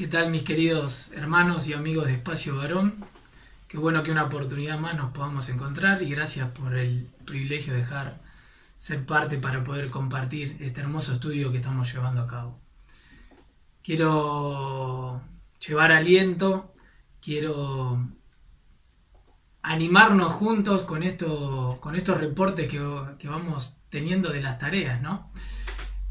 ¿Qué tal, mis queridos hermanos y amigos de Espacio Varón? Qué bueno que una oportunidad más nos podamos encontrar y gracias por el privilegio de dejar ser parte para poder compartir este hermoso estudio que estamos llevando a cabo. Quiero llevar aliento, quiero animarnos juntos con estos reportes que vamos teniendo de las tareas, ¿no?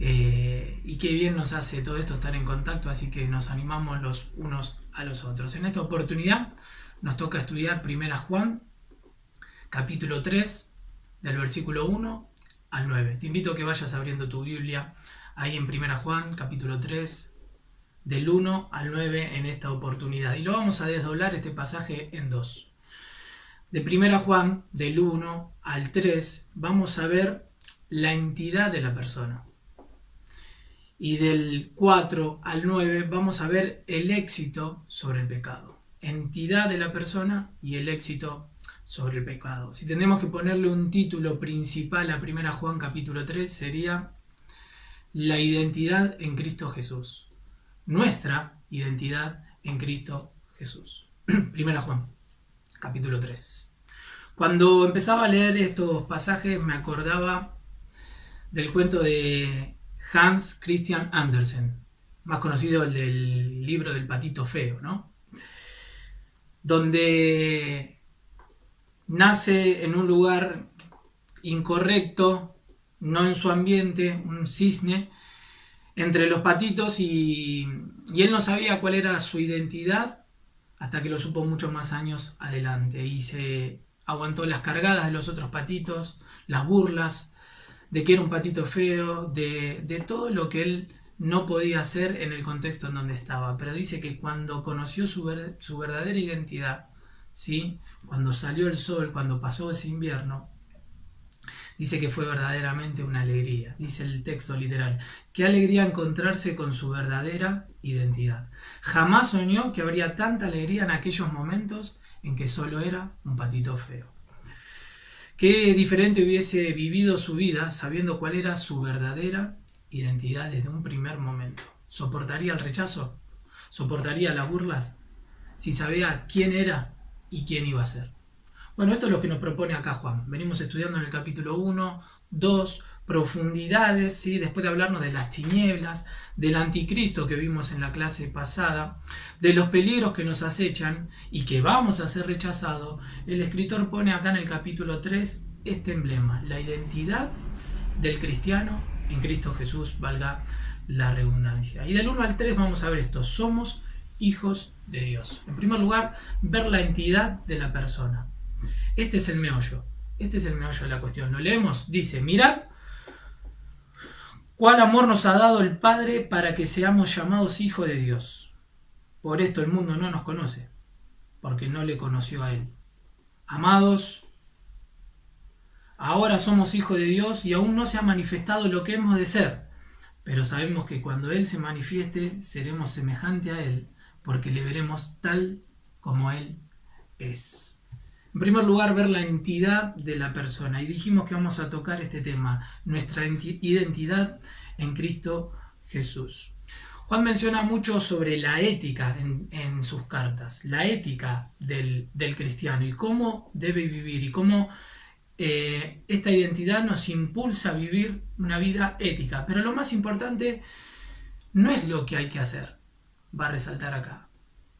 Y qué bien nos hace todo esto estar en contacto, así que nos animamos los unos a los otros. En esta oportunidad nos toca estudiar 1 Juan, capítulo 3, del versículo 1 al 9. Te invito a que vayas abriendo tu Biblia ahí en 1 Juan, capítulo 3, del 1 al 9 en esta oportunidad. Y lo vamos a desdoblar este pasaje en dos. De 1 Juan, del 1 al 3, vamos a ver la entidad de la persona. Y del 4 al 9 vamos a ver el éxito sobre el pecado. Entidad de la persona y el éxito sobre el pecado. Si tenemos que ponerle un título principal a 1 Juan capítulo 3 sería la identidad en Cristo Jesús. Nuestra identidad en Cristo Jesús. 1 Juan capítulo 3. Cuando empezaba a leer estos pasajes me acordaba del cuento de Hans Christian Andersen, más conocido el del libro del patito feo, ¿no? Donde nace en un lugar incorrecto, no en su ambiente, un cisne entre los patitos y él no sabía cuál era su identidad hasta que lo supo muchos más años adelante y se aguantó las cargadas de los otros patitos, las burlas, de que era un patito feo, de todo lo que él no podía hacer en el contexto en donde estaba. Pero dice que cuando conoció su verdadera identidad, ¿sí? Cuando salió el sol, cuando pasó ese invierno, dice que fue verdaderamente una alegría. Dice el texto literal, qué alegría encontrarse con su verdadera identidad. Jamás soñó que habría tanta alegría en aquellos momentos en que solo era un patito feo. Qué diferente hubiese vivido su vida sabiendo cuál era su verdadera identidad desde un primer momento. ¿Soportaría el rechazo? ¿Soportaría las burlas? Si sabía quién era y quién iba a ser. Bueno, esto es lo que nos propone acá Juan. Venimos estudiando en el capítulo 1, 2, profundidades, ¿sí? Después de hablarnos de las tinieblas, del anticristo que vimos en la clase pasada, de los peligros que nos acechan y que vamos a ser rechazados, el escritor pone acá en el capítulo 3 este emblema, la identidad del cristiano en Cristo Jesús, valga la redundancia. Y del 1 al 3 vamos a ver esto, somos hijos de Dios. En primer lugar, ver la entidad de la persona. Este es el meollo de la cuestión. Lo leemos, dice, mirad cuál amor nos ha dado el Padre para que seamos llamados hijos de Dios. Por esto el mundo no nos conoce, porque no le conoció a Él. Amados, ahora somos hijos de Dios y aún no se ha manifestado lo que hemos de ser, pero sabemos que cuando Él se manifieste seremos semejantes a Él, porque le veremos tal como Él es. En primer lugar, ver la entidad de la persona. Y dijimos que vamos a tocar este tema, nuestra identidad en Cristo Jesús. Juan menciona mucho sobre la ética en sus cartas, la ética del cristiano y cómo debe vivir y cómo esta identidad nos impulsa a vivir una vida ética. Pero lo más importante no es lo que hay que hacer, va a resaltar acá,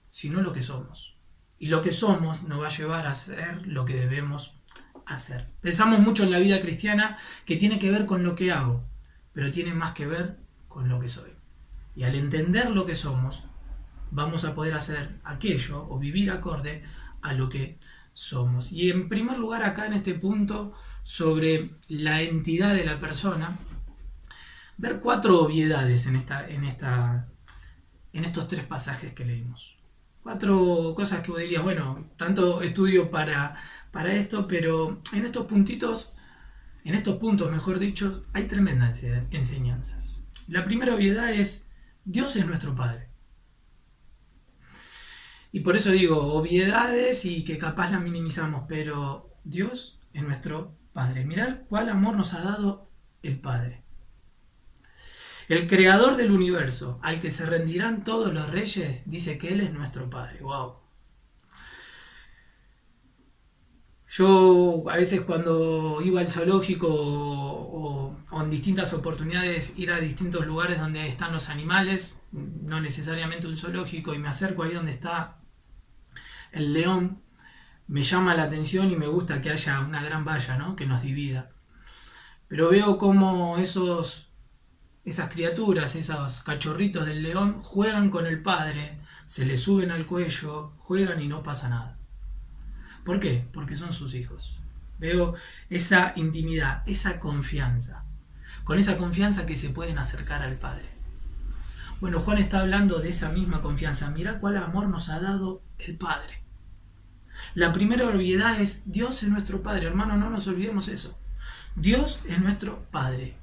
sino lo que somos. Y lo que somos nos va a llevar a hacer lo que debemos hacer. Pensamos mucho en la vida cristiana que tiene que ver con lo que hago, pero tiene más que ver con lo que soy. Y al entender lo que somos, vamos a poder hacer aquello o vivir acorde a lo que somos. Y en primer lugar acá en este punto sobre la entidad de la persona, ver 4 obviedades en estos 3 pasajes que leímos. 4 cosas que vos dirías, bueno, tanto estudio para esto, pero en estos puntos, mejor dicho, hay tremendas enseñanzas. La primera obviedad es, Dios es nuestro Padre. Y por eso digo, obviedades y que capaz las minimizamos, pero Dios es nuestro Padre. Mirad cuál amor nos ha dado el Padre. El creador del universo, al que se rendirán todos los reyes, dice que Él es nuestro Padre. ¡Wow! Yo a veces cuando iba al zoológico o en distintas oportunidades ir a distintos lugares donde están los animales, no necesariamente un zoológico, y me acerco ahí donde está el león, me llama la atención y me gusta que haya una gran valla, ¿no?, que nos divida. Pero veo cómo esas criaturas, esos cachorritos del león, juegan con el padre, se le suben al cuello, juegan y no pasa nada. ¿Por qué? Porque son sus hijos. Veo esa intimidad, esa confianza. Con esa confianza que se pueden acercar al Padre. Bueno, Juan está hablando de esa misma confianza. Mirá cuál amor nos ha dado el Padre. La primera obviedad es: Dios es nuestro Padre. Hermano, no nos olvidemos eso. Dios es nuestro Padre.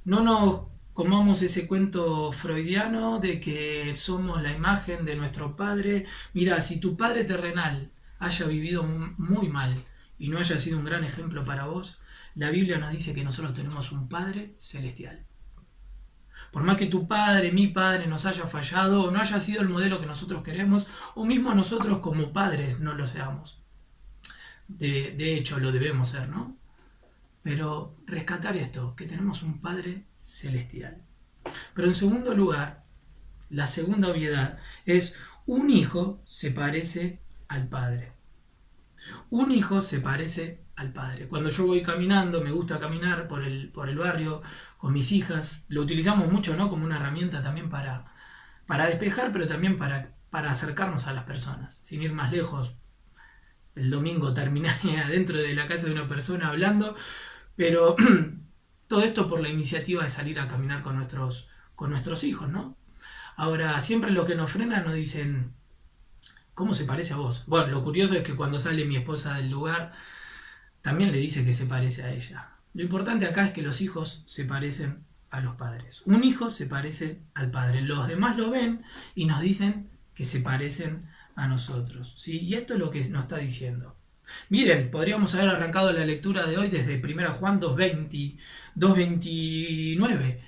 No nos comamos ese cuento freudiano de que somos la imagen de nuestro Padre. Mira, si tu Padre terrenal haya vivido muy mal y no haya sido un gran ejemplo para vos, la Biblia nos dice que nosotros tenemos un Padre celestial. Por más que tu padre, mi padre, nos haya fallado o no haya sido el modelo que nosotros queremos, o mismo nosotros como padres no lo seamos. De hecho, lo debemos ser, ¿no? Pero rescatar esto, que tenemos un Padre celestial. Pero en segundo lugar, la segunda obviedad es: un hijo se parece al Padre. Un hijo se parece al Padre. Cuando yo voy caminando, me gusta caminar por el barrio con mis hijas, lo utilizamos mucho, ¿no?, como una herramienta también para despejar, pero también para acercarnos a las personas. Sin ir más lejos, el domingo terminé adentro de la casa de una persona hablando, pero todo esto por la iniciativa de salir a caminar con nuestros hijos, ¿no? Ahora, siempre los que nos frenan nos dicen: ¿cómo se parece a vos? Bueno, lo curioso es que cuando sale mi esposa del lugar, también le dice que se parece a ella. Lo importante acá es que los hijos se parecen a los padres. Un hijo se parece al padre. Los demás lo ven y nos dicen que se parecen a nosotros, ¿sí? Y esto es lo que nos está diciendo. Miren, podríamos haber arrancado la lectura de hoy desde 1 Juan 2:29,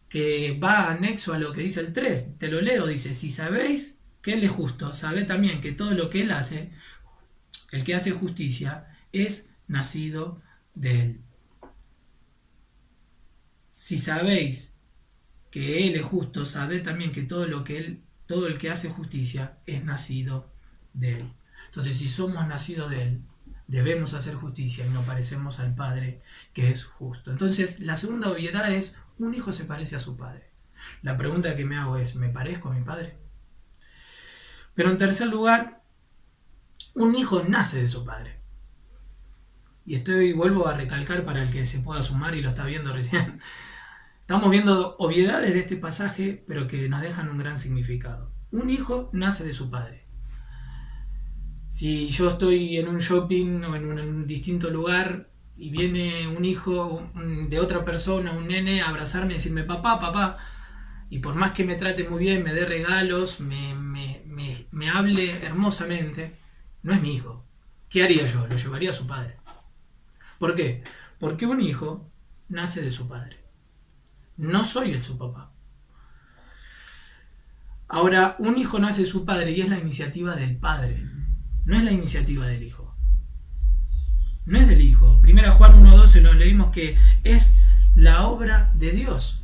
que va anexo a lo que dice el 3. Te lo leo, dice: si sabéis que Él es justo, sabed también que todo lo que Él hace, el que hace justicia, es nacido de Él. Si sabéis que Él es justo, sabed también que todo el que hace justicia es nacido de Él. Entonces, si somos nacidos de Él, debemos hacer justicia y nos parecemos al Padre, que es justo. Entonces, la segunda obviedad es: un hijo se parece a su padre. La pregunta que me hago es: ¿me parezco a mi padre? Pero en tercer lugar, un hijo nace de su padre. Y vuelvo a recalcar para el que se pueda sumar y lo está viendo recién. Estamos viendo obviedades de este pasaje, pero que nos dejan un gran significado. Un hijo nace de su padre. Si yo estoy en un shopping o en un distinto lugar y viene un hijo de otra persona, un nene, a abrazarme y decirme: papá, papá, y por más que me trate muy bien, me dé regalos, me hable hermosamente, no es mi hijo. ¿Qué haría yo? Lo llevaría a su padre. ¿Por qué? Porque un hijo nace de su padre. No soy su papá. Ahora, un hijo nace de su padre y es la iniciativa del padre. No es la iniciativa del hijo. No es del hijo. 1 Juan 1:12 lo leímos que es la obra de Dios.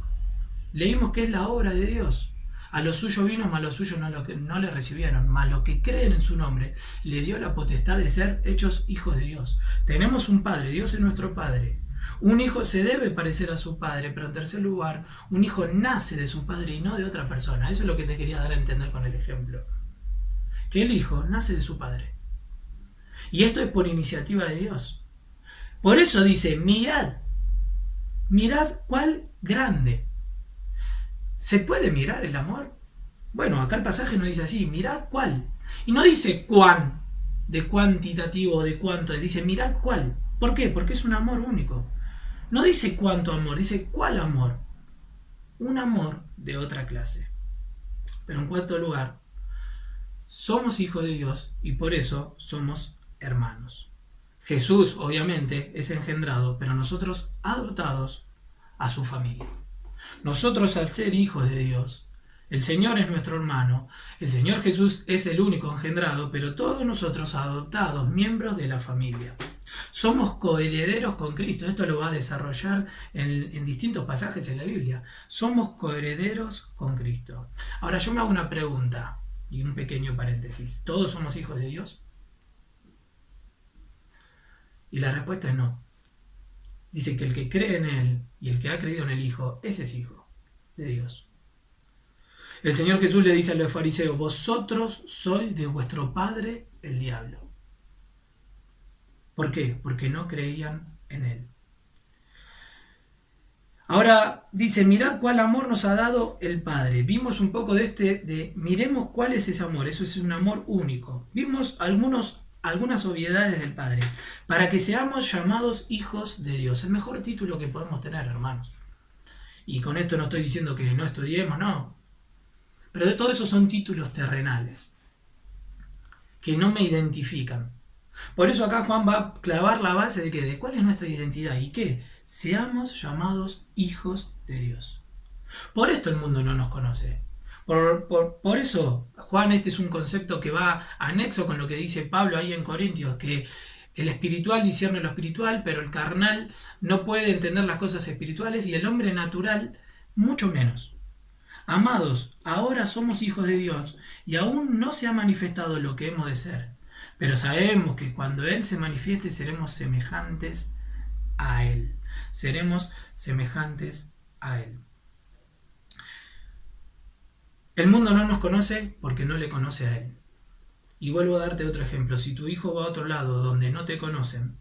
Leímos que es la obra de Dios. A los suyos vino, mas los suyos no le recibieron. Mas los que creen en su nombre, le dio la potestad de ser hechos hijos de Dios. Tenemos un Padre, Dios es nuestro Padre. Un hijo se debe parecer a su padre, pero en tercer lugar, un hijo nace de su padre y no de otra persona. Eso es lo que te quería dar a entender con el ejemplo. Que el hijo nace de su padre. Y esto es por iniciativa de Dios. Por eso dice: mirad cuál grande. ¿Se puede mirar el amor? Bueno, acá el pasaje nos dice así: mirad cuál. Y no dice cuán, de cuantitativo o de cuánto, dice mirad cuál. ¿Por qué? Porque es un amor único. No dice cuánto amor, dice cuál amor. Un amor de otra clase. Pero en cuarto lugar, somos hijos de Dios y por eso somos hermanos. Jesús, obviamente, es engendrado, pero nosotros adoptados a su familia. Nosotros al ser hijos de Dios, el Señor es nuestro hermano, el Señor Jesús es el único engendrado, pero todos nosotros adoptados, miembros de la familia. Somos coherederos con Cristo. Esto lo va a desarrollar en distintos pasajes en la Biblia. Somos coherederos con Cristo. Ahora yo me hago una pregunta y un pequeño paréntesis. ¿Todos somos hijos de Dios? Y la respuesta es no. Dice que el que cree en Él y el que ha creído en el Hijo, ese es hijo de Dios. El Señor Jesús le dice a los fariseos: vosotros sois de vuestro padre el diablo. ¿Por qué? Porque no creían en Él. Ahora dice: mirad cuál amor nos ha dado el Padre. Vimos un poco miremos cuál es ese amor. Eso es un amor único. Vimos algunas obviedades del Padre. Para que seamos llamados hijos de Dios. El mejor título que podemos tener, hermanos. Y con esto no estoy diciendo que no estudiemos, no. Pero de todo eso son títulos terrenales. Que no me identifican. Por eso acá Juan va a clavar la base de cuál es nuestra identidad y que seamos llamados hijos de Dios. Por esto el mundo no nos conoce. Por eso, Juan, este es un concepto que va anexo con lo que dice Pablo ahí en Corintios, que el espiritual discierne lo espiritual, pero el carnal no puede entender las cosas espirituales y el hombre natural mucho menos. Amados, ahora somos hijos de Dios y aún no se ha manifestado lo que hemos de ser. Pero sabemos que cuando Él se manifieste seremos semejantes a Él. Seremos semejantes a Él. El mundo no nos conoce porque no le conoce a Él. Y vuelvo a darte otro ejemplo. Si tu hijo va a otro lado donde no te conocen,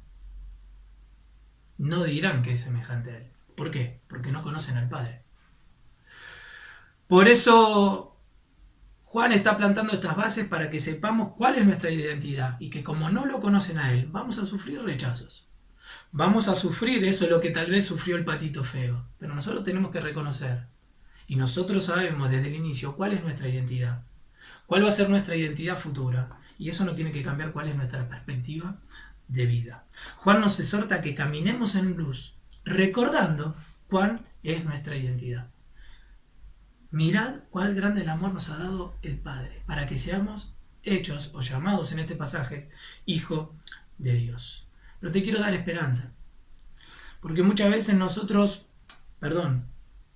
no dirán que es semejante a Él. ¿Por qué? Porque no conocen al Padre. Por eso Juan está plantando estas bases para que sepamos cuál es nuestra identidad y que como no lo conocen a Él, vamos a sufrir rechazos. Vamos a sufrir eso, lo que tal vez sufrió el patito feo. Pero nosotros tenemos que reconocer. Y nosotros sabemos desde el inicio cuál es nuestra identidad. Cuál va a ser nuestra identidad futura. Y eso no tiene que cambiar cuál es nuestra perspectiva de vida. Juan nos exhorta a que caminemos en luz, recordando cuál es nuestra identidad. Mirad cuál grande el amor nos ha dado el Padre, para que seamos hechos o llamados en este pasaje hijo de Dios. Pero te quiero dar esperanza, porque muchas veces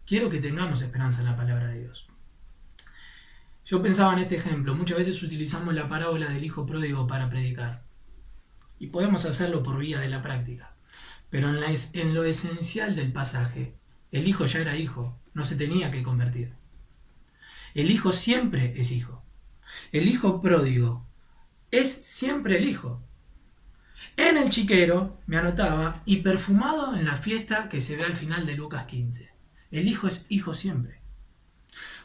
quiero que tengamos esperanza en la palabra de Dios. Yo pensaba en este ejemplo, muchas veces utilizamos la parábola del hijo pródigo para predicar, y podemos hacerlo por vía de la práctica, pero en lo esencial del pasaje, el hijo ya era hijo, no se tenía que convertir. El hijo siempre es hijo. El hijo pródigo es siempre el hijo. En el chiquero, me anotaba, y perfumado en la fiesta que se ve al final de Lucas 15. El hijo es hijo siempre.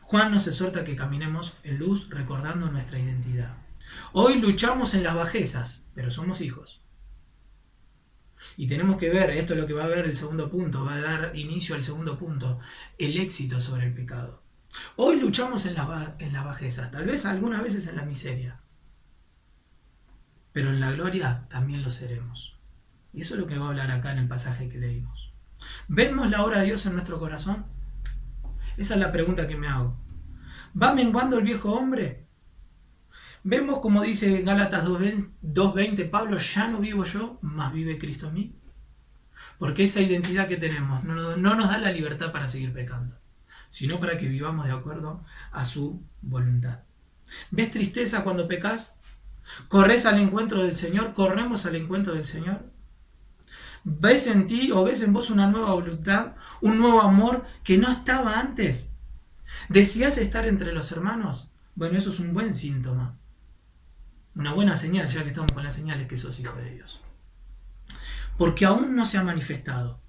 Juan nos exhorta a que caminemos en luz recordando nuestra identidad. Hoy luchamos en las bajezas, pero somos hijos. Y tenemos que ver, esto es lo que va a ver el segundo punto, va a dar inicio al segundo punto, el éxito sobre el pecado. Hoy luchamos en las bajezas, tal vez algunas veces en la miseria, pero en la gloria también lo seremos. Y eso es lo que va a hablar acá en el pasaje que leímos. ¿Vemos la obra de Dios en nuestro corazón? Esa es la pregunta que me hago. ¿Va menguando el viejo hombre? Vemos, como dice Gálatas 2:20, Pablo: ya no vivo yo, mas vive Cristo en mí. Porque esa identidad que tenemos no nos da la libertad para seguir pecando, sino para que vivamos de acuerdo a su voluntad. ¿Ves tristeza cuando pecas? ¿Corres al encuentro del Señor? ¿Corremos al encuentro del Señor? ¿Ves en ti o ves en vos una nueva voluntad, un nuevo amor que no estaba antes? ¿Deseas estar entre los hermanos? Bueno, eso es un buen síntoma. Una buena señal, ya que estamos con las señales que sos hijo de Dios. Porque aún no se ha manifestado,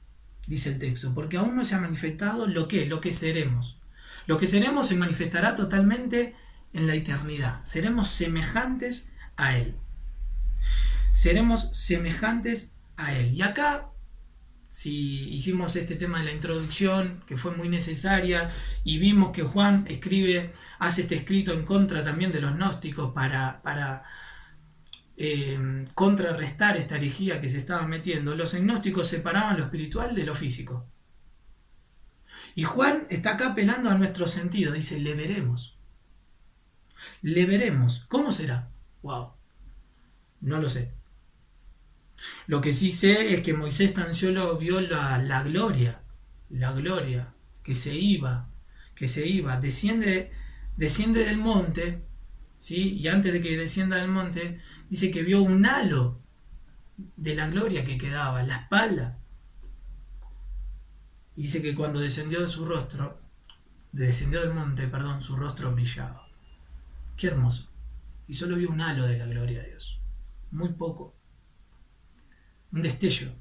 dice el texto, porque aún no se ha manifestado lo que seremos. Lo que seremos se manifestará totalmente en la eternidad. Seremos semejantes a Él. Seremos semejantes a Él. Y acá, si hicimos este tema de la introducción, que fue muy necesaria, y vimos que Juan hace este escrito en contra también de los gnósticos para contrarrestar esta herejía que se estaba metiendo. Los gnósticos separaban lo espiritual de lo físico. Y Juan está acá apelando a nuestro sentido. Dice, le veremos. Le veremos. ¿Cómo será? Wow. No lo sé. Lo que sí sé es que Moisés tan solo vio la gloria. La gloria. Que se iba. Que se iba. Desciende del monte. ¿Sí? Y antes de que descienda del monte, dice que vio un halo de la gloria que quedaba en la espalda. Y dice que cuando descendió del monte, su rostro brillaba. Qué hermoso. Y solo vio un halo de la gloria de Dios. Muy poco. Un destello.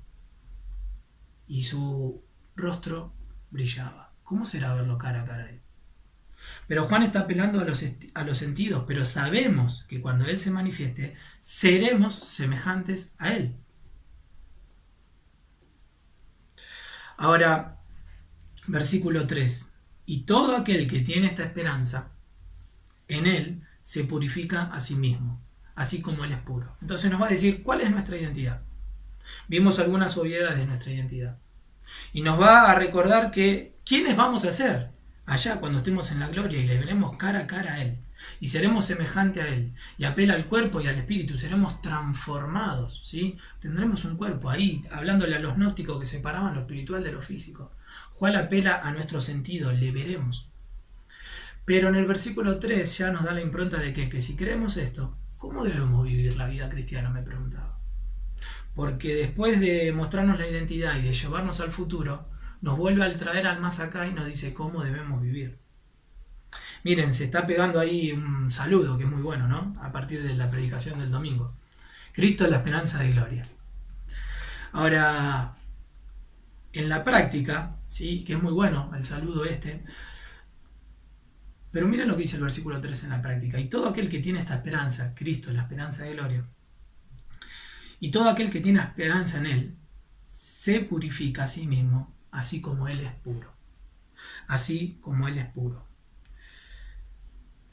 Y su rostro brillaba. ¿Cómo será verlo cara a cara a él? Pero Juan está apelando a los sentidos, pero sabemos que cuando Él se manifieste, seremos semejantes a Él. Ahora, versículo 3. Y todo aquel que tiene esta esperanza, en Él se purifica a sí mismo, así como Él es puro. Entonces nos va a decir cuál es nuestra identidad. Vimos algunas obviedades de nuestra identidad. Y nos va a recordar que ¿quiénes vamos a ser allá cuando estemos en la gloria y le veremos cara a cara a Él? Y seremos semejantes a Él. Y apela al cuerpo y al espíritu, seremos transformados, ¿sí? Tendremos un cuerpo ahí, hablándole a los gnósticos que separaban lo espiritual de lo físico. Juan apela a nuestro sentido, le veremos. Pero en el versículo 3 ya nos da la impronta de que si creemos esto, ¿cómo debemos vivir la vida cristiana? Me preguntaba. Porque después de mostrarnos la identidad y de llevarnos al futuro, nos vuelve a traer al más acá y nos dice cómo debemos vivir. Miren, se está pegando ahí un saludo que es muy bueno, ¿no? A partir de la predicación del domingo. Cristo es la esperanza de gloria. Ahora, en la práctica, sí, que es muy bueno el saludo este, pero miren lo que dice el versículo 3 en la práctica. Y todo aquel que tiene esta esperanza, Cristo es la esperanza de gloria, y todo aquel que tiene esperanza en Él, se purifica a sí mismo, así como Él es puro. Así como Él es puro.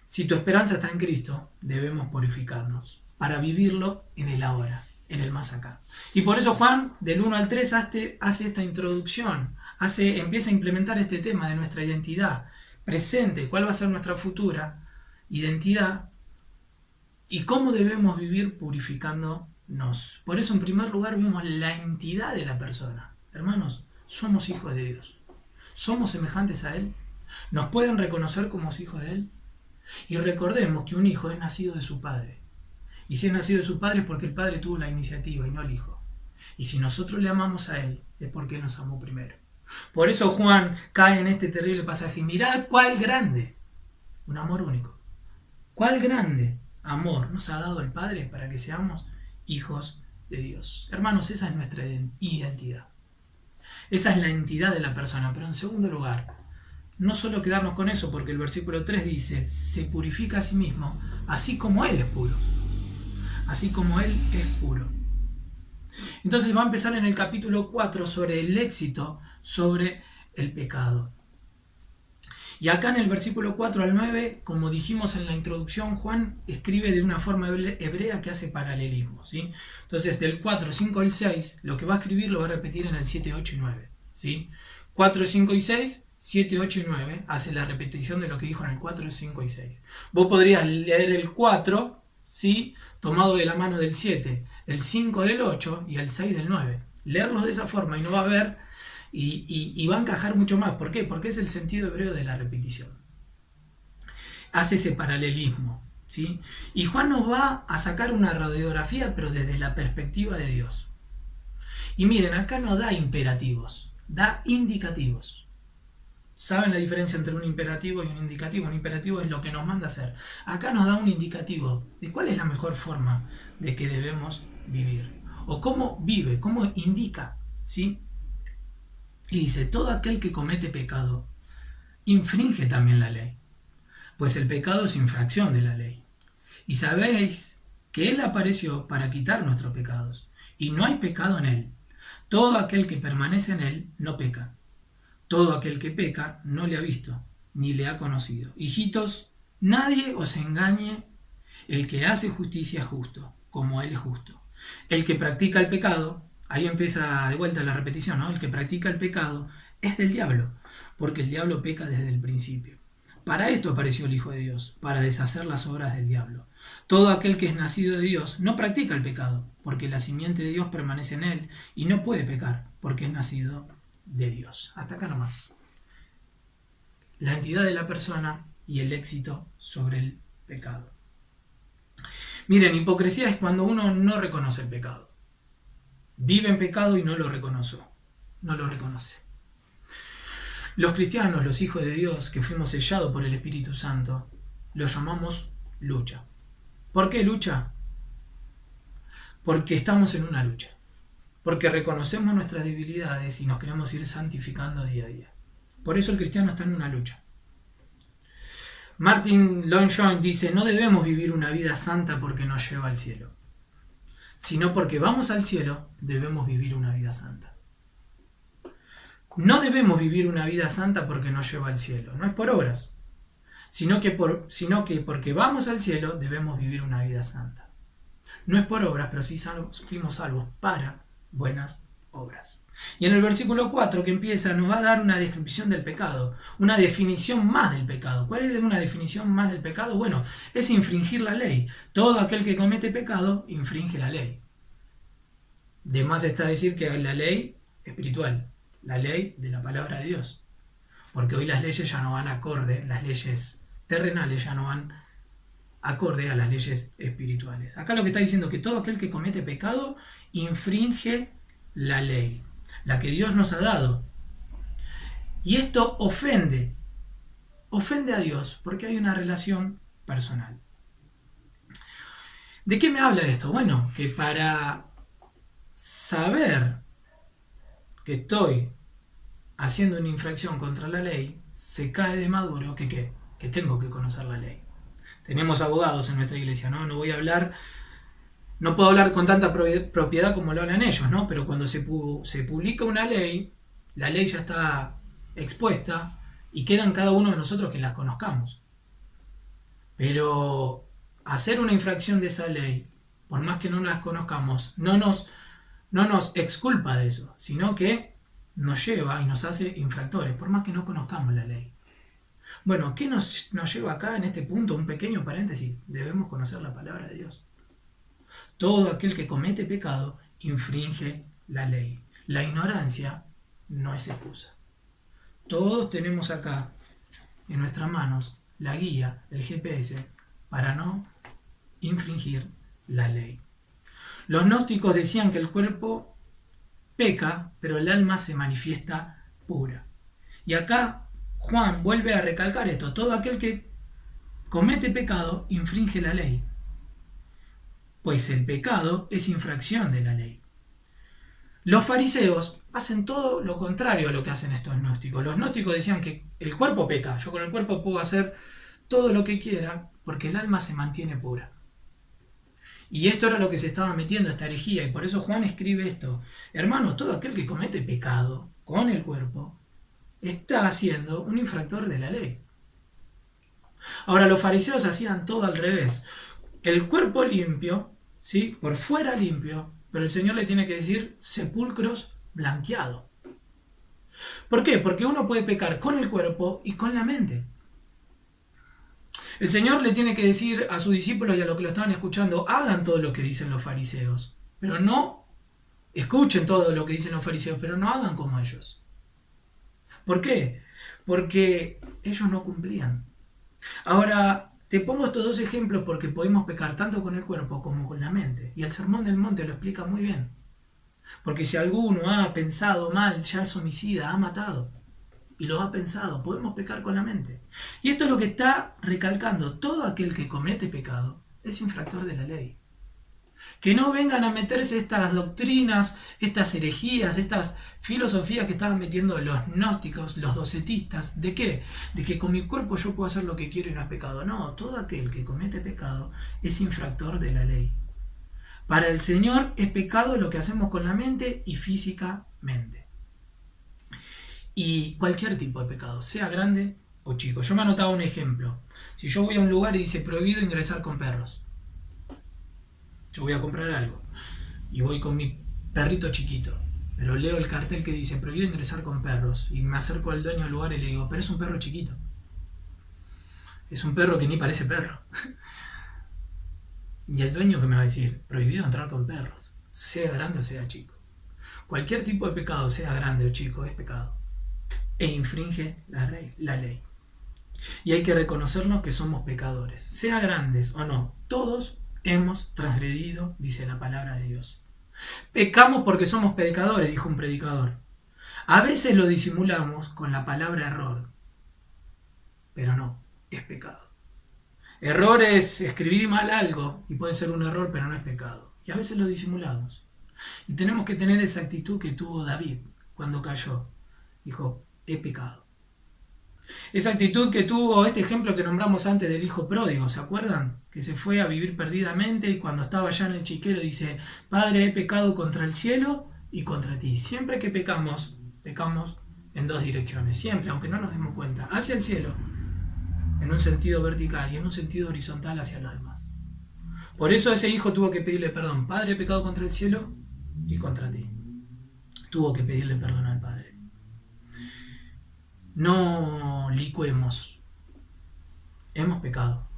Si tu esperanza está en Cristo, debemos purificarnos para vivirlo en el ahora, en el más acá. Y por eso Juan, del 1 al 3, hace esta introducción, empieza a implementar este tema de nuestra identidad presente, cuál va a ser nuestra futura identidad y cómo debemos vivir purificándonos. Por eso, en primer lugar, vimos la entidad de la persona. Hermanos, somos hijos de Dios. Somos semejantes a Él. Nos pueden reconocer como hijos de Él. Y recordemos que un hijo es nacido de su padre. Y si es nacido de su padre es porque el padre tuvo la iniciativa y no el hijo. Y si nosotros le amamos a Él, es porque Él nos amó primero. Por eso Juan cae en este terrible pasaje. Mirad cuál grande, un amor único. Cuál grande amor nos ha dado el Padre para que seamos hijos de Dios. Hermanos, esa es nuestra identidad. Esa es la entidad de la persona. Pero en segundo lugar, no solo quedarnos con eso, porque el versículo 3 dice, se purifica a sí mismo, así como Él es puro. Así como Él es puro. Entonces va a empezar en el capítulo 4 sobre el éxito sobre el pecado. Y acá en el versículo 4 al 9, como dijimos en la introducción, Juan escribe de una forma hebrea que hace paralelismo, ¿sí? Entonces del 4, 5 y 6, lo que va a escribir lo va a repetir en el 7, 8 y 9, ¿sí? 4, 5 y 6, 7, 8 y 9, hace la repetición de lo que dijo en el 4, 5 y 6. Vos podrías leer el 4, ¿sí? Tomado de la mano del 7, el 5 del 8 y el 6 del 9. Leerlos de esa forma y no va a haber... Y va a encajar mucho más. ¿Por qué? Porque es el sentido hebreo de la repetición. Hace ese paralelismo, ¿sí? Y Juan nos va a sacar una radiografía, pero desde la perspectiva de Dios. Y miren, acá no da imperativos, da indicativos. ¿Saben la diferencia entre un imperativo y un indicativo? Un imperativo es lo que nos manda a hacer. Acá nos da un indicativo de cuál es la mejor forma de que debemos vivir. O cómo vive, cómo indica, ¿sí? Y dice, todo aquel que comete pecado infringe también la ley, pues el pecado es infracción de la ley. Y sabéis que Él apareció para quitar nuestros pecados, y no hay pecado en Él. Todo aquel que permanece en Él no peca. Todo aquel que peca no le ha visto, ni le ha conocido. Hijitos, nadie os engañe, el que hace justicia es justo, como Él es justo. El que practica el pecado, ahí empieza de vuelta la repetición, ¿no? El que practica el pecado es del diablo, porque el diablo peca desde el principio. Para esto apareció el Hijo de Dios, para deshacer las obras del diablo. Todo aquel que es nacido de Dios no practica el pecado, porque la simiente de Dios permanece en él y no puede pecar, porque es nacido de Dios. Hasta acá nomás. La entidad de la persona y el éxito sobre el pecado. Miren, hipocresía es cuando uno no reconoce el pecado. Vive en pecado y no lo reconoce. No lo reconoce. Los cristianos, los hijos de Dios, que fuimos sellados por el Espíritu Santo, lo llamamos lucha. ¿Por qué lucha? Porque estamos en una lucha. Porque reconocemos nuestras debilidades y nos queremos ir santificando día a día. Por eso el cristiano está en una lucha. Martin Lloyd-Jones dice, no debemos vivir una vida santa porque nos lleva al cielo, sino porque vamos al cielo, debemos vivir una vida santa. No debemos vivir una vida santa porque nos lleva al cielo, no es por obras, sino que porque vamos al cielo, debemos vivir una vida santa. No es por obras, pero sí fuimos salvos para buenas obras. Y en el versículo 4 que empieza nos va a dar una descripción del pecado, una definición más del pecado. ¿Cuál es una definición más del pecado? Bueno, es infringir la ley. Todo aquel que comete pecado infringe la ley. De más está decir que la ley espiritual, la ley de la palabra de Dios. Porque hoy las leyes ya no van acorde, las leyes terrenales ya no van acorde a las leyes espirituales. Acá lo que está diciendo es que todo aquel que comete pecado infringe la ley, la que Dios nos ha dado. Y esto ofende a Dios porque hay una relación personal. ¿De qué me habla esto? Bueno, que para saber que estoy haciendo una infracción contra la ley, se cae de maduro que tengo que conocer la ley. Tenemos abogados en nuestra iglesia, ¿no? No puedo hablar con tanta propiedad como lo hablan ellos, ¿no? Pero cuando se publica una ley, la ley ya está expuesta y queda en cada uno de nosotros que las conozcamos. Pero hacer una infracción de esa ley, por más que no las conozcamos, no nos exculpa de eso, sino que nos lleva y nos hace infractores, por más que no conozcamos la ley. Bueno, ¿qué nos lleva acá en este punto? Un pequeño paréntesis. Debemos conocer la palabra de Dios. Todo aquel que comete pecado infringe la ley. La ignorancia no es excusa. Todos tenemos acá en nuestras manos la guía, el GPS, para no infringir la ley. Los gnósticos decían que el cuerpo peca, pero el alma se manifiesta pura. Y acá Juan vuelve a recalcar esto. Todo aquel que comete pecado infringe la ley. Pues el pecado es infracción de la ley. Los fariseos hacen todo lo contrario a lo que hacen estos gnósticos. Los gnósticos decían que el cuerpo peca. Yo con el cuerpo puedo hacer todo lo que quiera porque el alma se mantiene pura. Y esto era lo que se estaba metiendo, esta herejía. Y por eso Juan escribe esto. Hermano, todo aquel que comete pecado con el cuerpo está siendo un infractor de la ley. Ahora, los fariseos hacían todo al revés. El cuerpo limpio, ¿sí? Por fuera limpio, pero el Señor le tiene que decir sepulcros blanqueados. ¿Por qué? Porque uno puede pecar con el cuerpo y con la mente. El Señor le tiene que decir a sus discípulos y a los que lo estaban escuchando, hagan todo lo que dicen los fariseos, pero no escuchen todo lo que dicen los fariseos, pero no hagan como ellos. ¿Por qué? Porque ellos no cumplían. Ahora, te pongo estos dos ejemplos porque podemos pecar tanto con el cuerpo como con la mente. Y el Sermón del Monte lo explica muy bien. Porque si alguno ha pensado mal, ya es homicida, ha matado. Y lo ha pensado, podemos pecar con la mente. Y esto es lo que está recalcando. Todo aquel que comete pecado es infractor de la ley. Que no vengan a meterse estas doctrinas, estas herejías, estas filosofías que estaban metiendo los gnósticos, los docetistas. ¿De qué? De que con mi cuerpo yo puedo hacer lo que quiero y no es pecado. No, todo aquel que comete pecado es infractor de la ley. Para el Señor es pecado lo que hacemos con la mente y físicamente. Y cualquier tipo de pecado, sea grande o chico. Yo me anotaba un ejemplo. Si yo voy a un lugar y dice prohibido ingresar con perros. Yo voy a comprar algo y voy con mi perrito chiquito. pero leo el cartel que dice prohibido ingresar con perros y me acerco al dueño del lugar y le digo, pero es un perro chiquito. Es un perro que ni parece perro. Y el dueño que me va a decir, prohibido entrar con perros, sea grande o sea chico. Cualquier tipo de pecado, sea grande o chico, es pecado. E infringe la ley. Y hay que reconocernos que somos pecadores. Sea grandes o no, todos hemos transgredido, dice la palabra de Dios. Pecamos porque somos pecadores, dijo un predicador. A veces lo disimulamos con la palabra error. Pero no, es pecado. Error es escribir mal algo, y puede ser un error, pero no es pecado. Y a veces lo disimulamos. Y tenemos que tener esa actitud que tuvo David cuando cayó. Dijo, he pecado. Esa actitud que tuvo este ejemplo que nombramos antes del hijo pródigo, ¿se acuerdan? Que se fue a vivir perdidamente y cuando estaba allá en el chiquero dice, Padre, he pecado contra el cielo y contra ti. Siempre que pecamos, pecamos en dos direcciones. Siempre, aunque no nos demos cuenta. Hacia el cielo, en un sentido vertical, y en un sentido horizontal hacia los demás. Por eso ese hijo tuvo que pedirle perdón. Padre, he pecado contra el cielo y contra ti. Tuvo que pedirle perdón al Padre. No licuemos. Hemos pecado.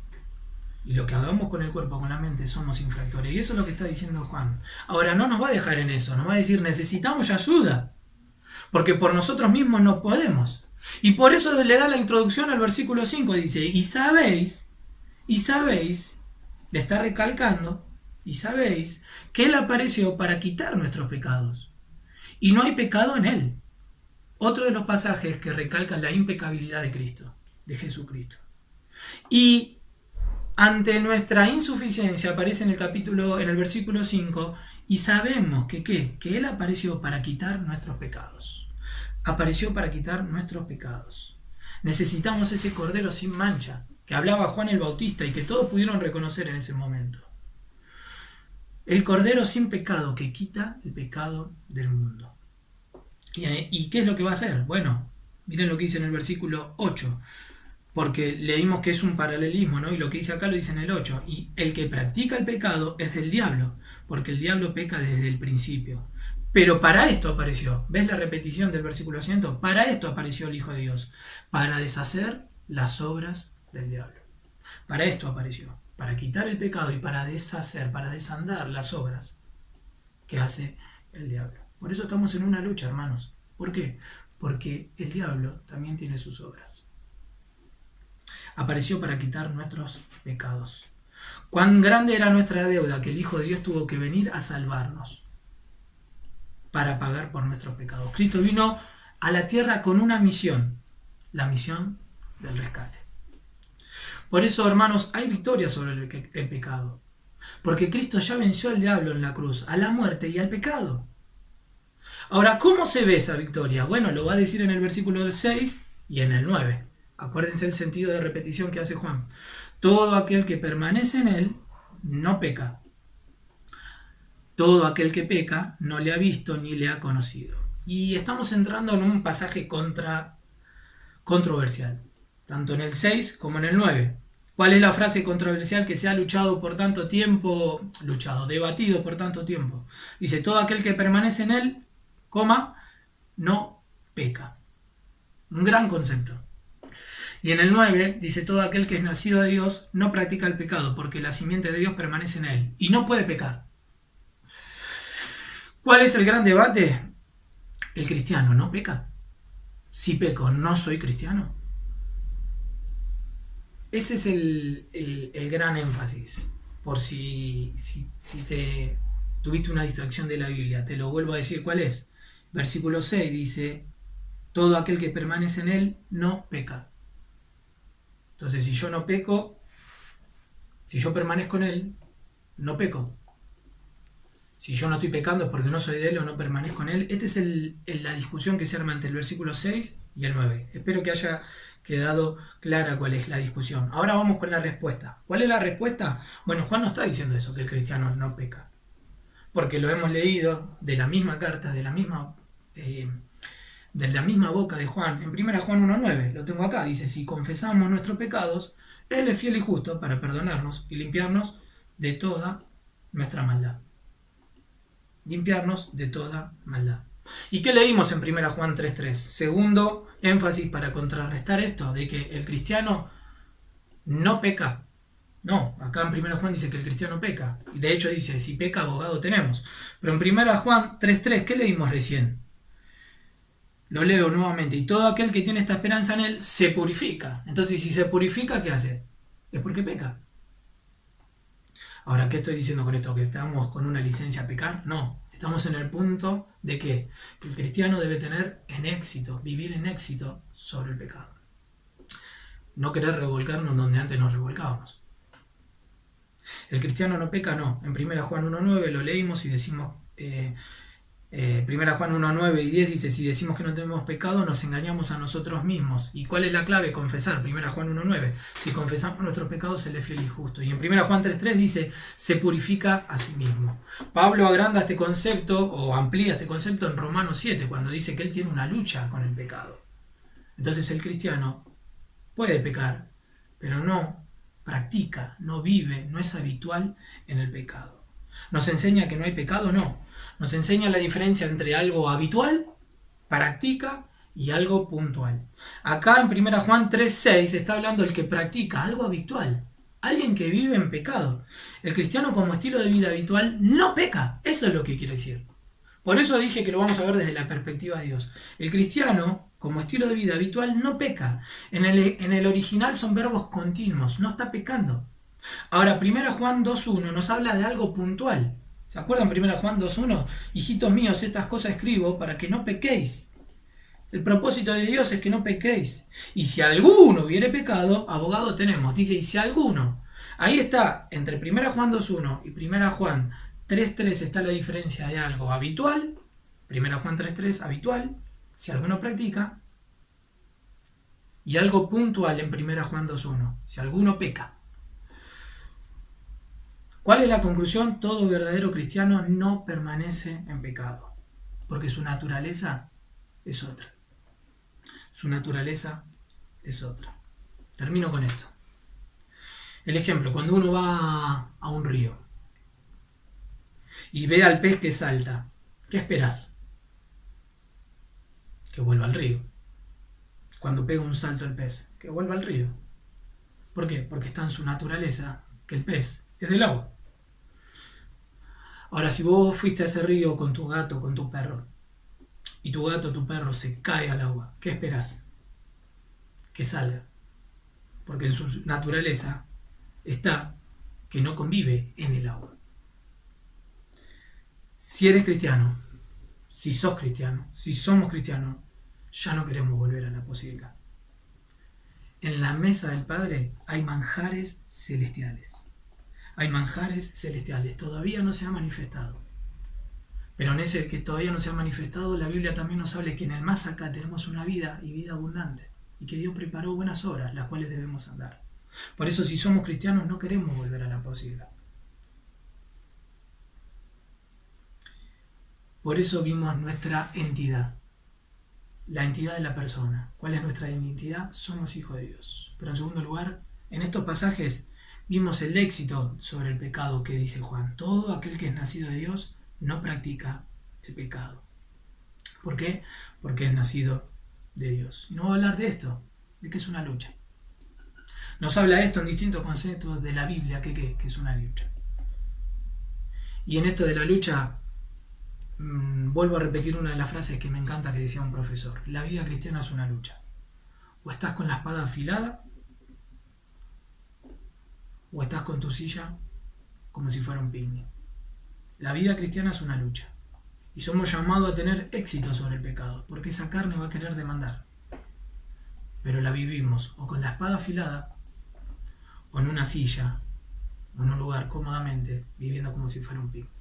Y lo que hagamos con el cuerpo, con la mente, somos infractores. Y eso es lo que está diciendo Juan. Ahora, no nos va a dejar en eso. Nos va a decir, necesitamos ayuda. Porque por nosotros mismos no podemos. Y por eso le da la introducción al versículo 5. Dice, y sabéis, le está recalcando, y sabéis que Él apareció para quitar nuestros pecados. Y no hay pecado en Él. Otro de los pasajes que recalcan la impecabilidad de Cristo, de Jesucristo. Y ante nuestra insuficiencia aparece en el versículo 5, y sabemos que Él apareció para quitar nuestros pecados. Apareció para quitar nuestros pecados. Necesitamos ese Cordero sin mancha, que hablaba Juan el Bautista y que todos pudieron reconocer en ese momento. El Cordero sin pecado que quita el pecado del mundo. ¿Y qué es lo que va a hacer? Bueno, miren lo que dice en el versículo 8, porque leímos que es un paralelismo, ¿no? Y lo que dice acá lo dice en el 8. Y el que practica el pecado es del diablo, porque el diablo peca desde el principio. Pero para esto apareció, ¿ves la repetición del versículo 100? Para esto apareció el Hijo de Dios, para deshacer las obras del diablo. Para esto apareció, para quitar el pecado y para deshacer, para desandar las obras que hace el diablo. Por eso estamos en una lucha, hermanos. ¿Por qué? Porque el diablo también tiene sus obras. Apareció para quitar nuestros pecados. Cuán grande era nuestra deuda que el Hijo de Dios tuvo que venir a salvarnos para pagar por nuestros pecados. Cristo vino a la tierra con una misión, la misión del rescate. Por eso, hermanos, hay victoria sobre el pecado. Porque Cristo ya venció al diablo en la cruz, a la muerte y al pecado. Ahora, ¿cómo se ve esa victoria? Bueno, lo va a decir en el versículo 6 y en el 9. Acuérdense el sentido de repetición que hace Juan. Todo aquel que permanece en él no peca. Todo aquel que peca no le ha visto ni le ha conocido. Y estamos entrando en un pasaje controversial, tanto en el 6 como en el 9. ¿Cuál es la frase controversial que se ha debatido por tanto tiempo? Dice, todo aquel que permanece en él, no peca. Un gran concepto. Y en el 9 dice, todo aquel que es nacido de Dios no practica el pecado, porque la simiente de Dios permanece en él y no puede pecar. ¿Cuál es el gran debate? El cristiano no peca. Si peco, ¿no soy cristiano? Ese es el gran énfasis. Por si te tuviste una distracción de la Biblia, te lo vuelvo a decir cuál es. Versículo 6 dice, todo aquel que permanece en él no peca. Entonces, si yo no peco, si yo permanezco en él, no peco. Si yo no estoy pecando es porque no soy de él o no permanezco en él. Esta es la discusión que se arma entre el versículo 6 y el 9. Espero que haya quedado clara cuál es la discusión. Ahora vamos con la respuesta. ¿Cuál es la respuesta? Bueno, Juan no está diciendo eso, que el cristiano no peca. Porque lo hemos leído de la misma carta, de la misma boca de Juan. En 1 Juan 1:9, lo tengo acá. Dice, si confesamos nuestros pecados, Él es fiel y justo para perdonarnos y limpiarnos de toda nuestra maldad. Limpiarnos de toda maldad. ¿Y qué leímos en 1 Juan 3:3? Segundo énfasis para contrarrestar esto, de que el cristiano no peca. No, acá en 1 Juan dice que el cristiano peca. Y de hecho dice, si peca, abogado tenemos. Pero en 1 Juan 3:3, ¿qué leímos recién? Lo leo nuevamente. Y todo aquel que tiene esta esperanza en él se purifica. Entonces, si se purifica, ¿qué hace? Es porque peca. Ahora, ¿qué estoy diciendo con esto? ¿Que estamos con una licencia a pecar? No. Estamos en el punto de que el cristiano debe tener en éxito, vivir en éxito sobre el pecado. No querer revolcarnos donde antes nos revolcábamos. El cristiano no peca, no. En 1 Juan 1:9 lo leímos y decimos, 1 Juan 1:9 y 10 dice, si decimos que no tenemos pecado, nos engañamos a nosotros mismos. ¿Y cuál es la clave? Confesar. 1 Juan 1:9. Si confesamos nuestros pecados, Él es fiel y justo. Y en 1 Juan 3:3 dice, se purifica a sí mismo. Pablo agranda este concepto, o amplía este concepto en Romanos 7, cuando dice que él tiene una lucha con el pecado. Entonces el cristiano puede pecar, pero no practica, no vive, no es habitual en el pecado. ¿Nos enseña que no hay pecado? No. Nos enseña la diferencia entre algo habitual, practica, y algo puntual. Acá en 1 Juan 3:6 está hablando del que practica algo habitual, alguien que vive en pecado. El cristiano como estilo de vida habitual no peca, eso es lo que quiero decir. Por eso dije que lo vamos a ver desde la perspectiva de Dios. El cristiano, como estilo de vida habitual, no peca. En el original son verbos continuos, no está pecando. Ahora, 1 Juan 2:1 nos habla de algo puntual. ¿Se acuerdan 1 Juan 2:1? Hijitos míos, estas cosas escribo para que no pequéis. El propósito de Dios es que no pequéis. Y si alguno hubiere pecado, abogado tenemos. Dice, y si alguno. Ahí está, entre 1 Juan 2:1 y 1 Juan 3:3 está la diferencia de algo habitual. 1 Juan 3:3, habitual, si alguno practica. Y algo puntual en 1 Juan 2:1, si alguno peca. ¿Cuál es la conclusión? Todo verdadero cristiano no permanece en pecado, porque su naturaleza es otra. Su naturaleza es otra. Termino con esto. El ejemplo, cuando uno va a un río y ve al pez que salta, ¿qué esperas? Que vuelva al río. Cuando pega un salto el pez, que vuelva al río. ¿Por qué? Porque está en su naturaleza que el pez es del agua. Ahora, si vos fuiste a ese río con tu gato, con tu perro, y tu gato o tu perro se cae al agua, ¿qué esperás? Que salga. Porque en su naturaleza está que no convive en el agua. Si eres cristiano, si sos cristiano, si somos cristianos, ya no queremos volver a la posibilidad. En la mesa del Padre hay manjares celestiales. Hay manjares celestiales. Todavía no se ha manifestado. Pero en ese que todavía no se ha manifestado, la Biblia también nos habla que en el más acá tenemos una vida y vida abundante. Y que Dios preparó buenas obras, las cuales debemos andar. Por eso, si somos cristianos, no queremos volver a la posibilidad. Por eso vimos nuestra entidad. La entidad de la persona. ¿Cuál es nuestra identidad? Somos hijos de Dios. Pero en segundo lugar, en estos pasajes vimos el éxito sobre el pecado que dice Juan. Todo aquel que es nacido de Dios no practica el pecado. ¿Por qué? Porque es nacido de Dios. Y no voy a hablar de esto, de que es una lucha. Nos habla esto en distintos conceptos de la Biblia, que es una lucha. Y en esto de la lucha, vuelvo a repetir una de las frases que me encanta que decía un profesor. La vida cristiana es una lucha. O estás con la espada afilada, o estás con tu silla como si fuera un picnic. La vida cristiana es una lucha. Y somos llamados a tener éxito sobre el pecado, porque esa carne va a querer demandar. Pero la vivimos o con la espada afilada, o en una silla, o en un lugar cómodamente, viviendo como si fuera un picnic.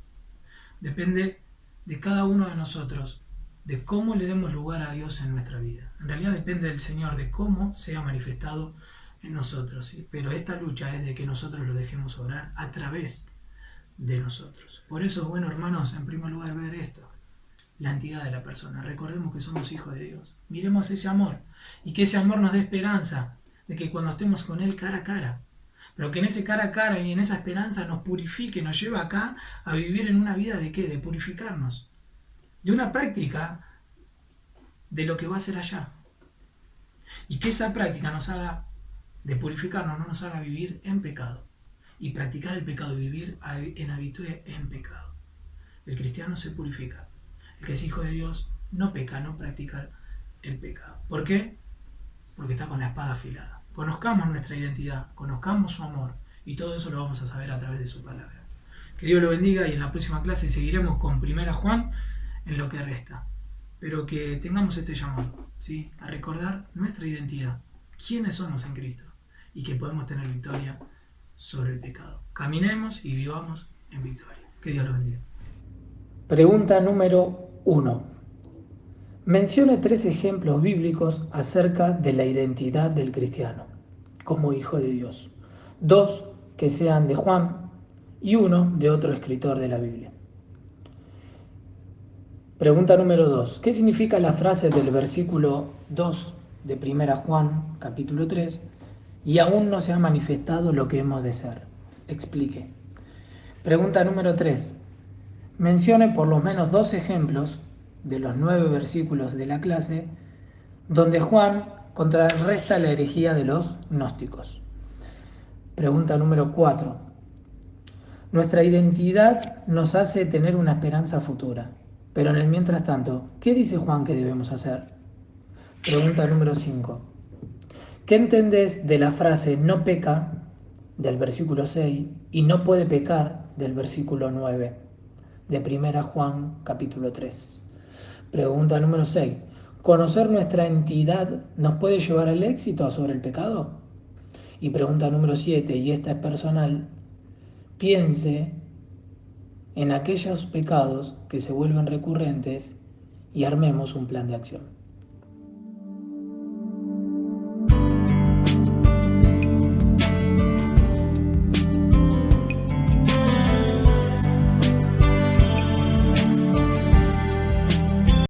Depende de cada uno de nosotros, de cómo le demos lugar a Dios en nuestra vida. En realidad depende del Señor, de cómo sea manifestado en nosotros. ¿Sí? Pero esta lucha es de que nosotros lo dejemos obrar a través de nosotros. Por eso, bueno, hermanos, en primer lugar ver esto, la entidad de la persona. Recordemos que somos hijos de Dios. Miremos ese amor y que ese amor nos dé esperanza de que cuando estemos con Él cara a cara, pero que en ese cara a cara y en esa esperanza nos purifique, nos lleva acá a vivir en una vida de ¿qué? De purificarnos. de una práctica de lo que va a ser allá. Y que esa práctica nos haga, de purificarnos, no nos haga vivir en pecado. Y practicar el pecado y vivir en habitud en pecado. El cristiano se purifica. El que es hijo de Dios no peca, no practica el pecado. ¿Por qué? Porque está con la espada afilada. Conozcamos nuestra identidad, conozcamos su amor, y todo eso lo vamos a saber a través de su palabra. Que Dios lo bendiga, y en la próxima clase seguiremos con 1 Juan en lo que resta. Pero que tengamos este llamado, ¿sí?, a recordar nuestra identidad, quiénes somos en Cristo, y que podemos tener victoria sobre el pecado. Caminemos y vivamos en victoria. Que Dios lo bendiga. Pregunta número 1. Mencione 3 ejemplos bíblicos acerca de la identidad del cristiano como hijo de Dios. 2 que sean de Juan y 1 de otro escritor de la Biblia. Pregunta número 2. ¿Qué significa la frase del versículo 2 de 1 Juan, capítulo 3? Y aún no se ha manifestado lo que hemos de ser. Explique. Pregunta número 3. Mencione por lo menos 2 ejemplos de los 9 versículos de la clase donde Juan contrarresta la herejía de los gnósticos. Pregunta número 4. Nuestra identidad nos hace tener una esperanza futura, pero en el mientras tanto, ¿qué dice Juan que debemos hacer? Pregunta número 5. ¿Qué entendés de la frase no peca del versículo 6 y no puede pecar del versículo 9 de 1 Juan capítulo 3? Pregunta número 6. ¿Conocer nuestra entidad nos puede llevar al éxito sobre el pecado? Y pregunta número 7, y esta es personal, piense en aquellos pecados que se vuelven recurrentes y armemos un plan de acción.